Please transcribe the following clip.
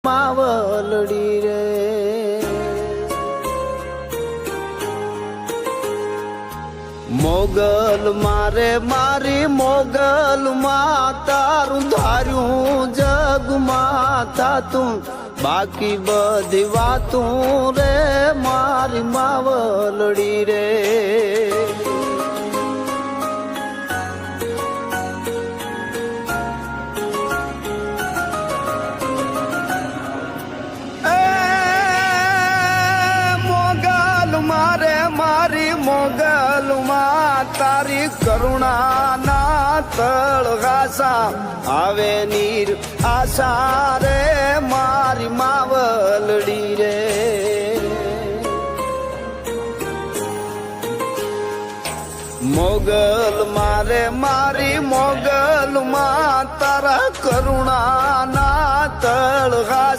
માવલડી રે મોગલ મારે મારી મોગલ માં તારું ધાર્યું જગ માતા તું બાકી બધી વાતું રે મારી માવલડી રે મોગલ માં તારી કરુણા ના તળગાસા આવે નીર આશા રે મારી માવલડી રે મોગલ મારે મારી મોગલ માં તારા કરુણા ના તળગાસા